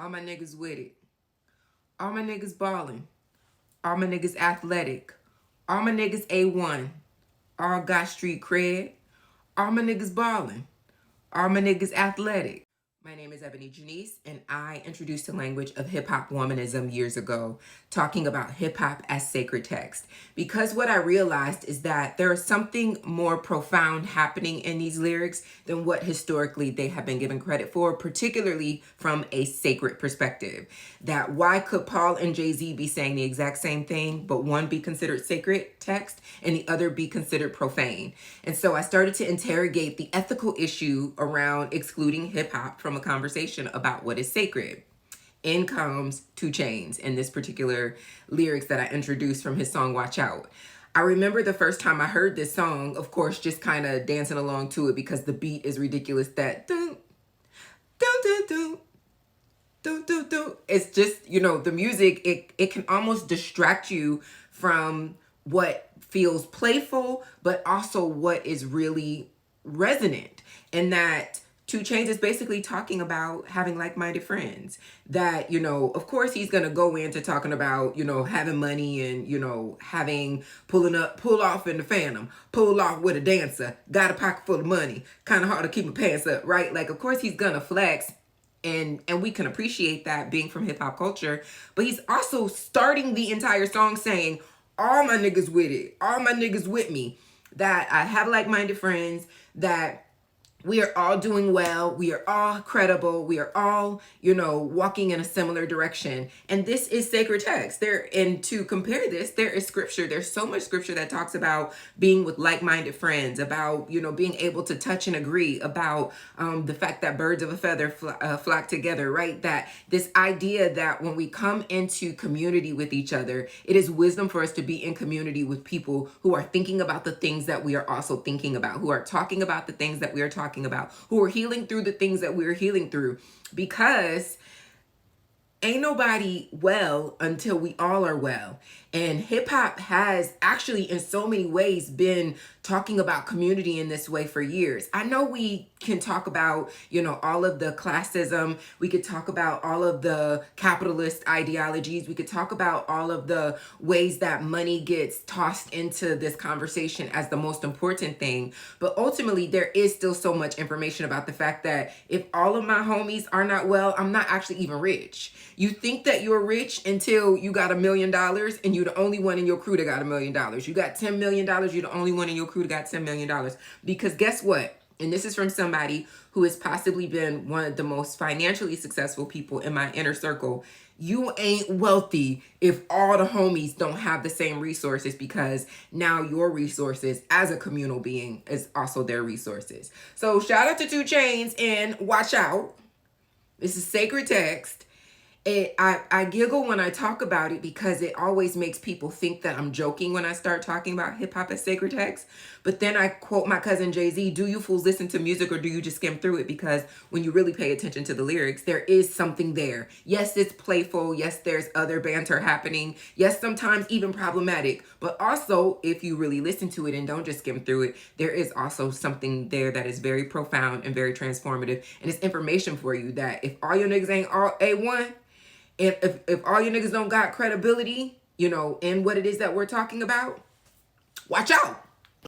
All my niggas with it. All my niggas ballin'. All my niggas athletic. All my niggas A1. All got street cred. All my niggas ballin'. All my niggas athletic. My name is Ebony Janice, and I introduced the language of hip-hop womanism years ago, talking about hip-hop as sacred text. Because what I realized is that there is something more profound happening in these lyrics than what historically they have been given credit for, particularly from a sacred perspective. That why could Paul and Jay-Z be saying the exact same thing, but one be considered sacred text and the other be considered profane? And so I started to interrogate the ethical issue around excluding hip-hop from a conversation about what is sacred. In comes Chainz in this particular lyrics that I introduced from his song Watch Out. I remember the first time I heard this song, of course, just kind of dancing along to it because the beat is ridiculous. That dun, dun, dun, dun, dun, dun, dun. It's just, the music, it can almost distract you from what feels playful, but also what is really resonant. And that Chainz is basically talking about having like-minded friends. That, of course he's going to go into talking about, having money and, pull off in the Phantom, pull off with a dancer, got a pocket full of money, kind of hard to keep my pants up, right? Like, of course he's going to flex. And we can appreciate that being from hip-hop culture. But he's also starting the entire song saying, all my niggas with it, all my niggas with me, that I have like-minded friends, that we are all doing well. We are all credible. We are all, walking in a similar direction. And this is sacred text. And to compare this, there is scripture. There's so much scripture that talks about being with like-minded friends, about, being able to touch and agree, about the fact that birds of a feather flock together, right? That this idea that when we come into community with each other, it is wisdom for us to be in community with people who are thinking about the things that we are also thinking about, who are talking about the things that we are talking about, who are healing through the things that we're healing through, because ain't nobody well until we all are well. And hip hop has actually in so many ways been talking about community in this way for years. I know we can talk about, all of the classism. We could talk about all of the capitalist ideologies. We could talk about all of the ways that money gets tossed into this conversation as the most important thing. But ultimately, there is still so much information about the fact that if all of my homies are not well, I'm not actually even rich. You think that you're rich until you got $1 million and you're the only one in your crew that got $1 million. You got $10 million, you're the only one in your crew that got $10 million. Because guess what? And this is from somebody who has possibly been one of the most financially successful people in my inner circle. You ain't wealthy if all the homies don't have the same resources, because now your resources as a communal being is also their resources. So shout out to Chainz and Watch Out. This is sacred text. I giggle when I talk about it because it always makes people think that I'm joking when I start talking about hip-hop as sacred text. But then I quote my cousin Jay-Z, do you fools listen to music or do you just skim through it? Because when you really pay attention to the lyrics, there is something there. Yes, it's playful. Yes, there's other banter happening. Yes, sometimes even problematic. But also, if you really listen to it and don't just skim through it, there is also something there that is very profound and very transformative. And it's information for you that if all your niggas ain't all A1, if all your niggas don't got credibility, in what it is that we're talking about, watch out.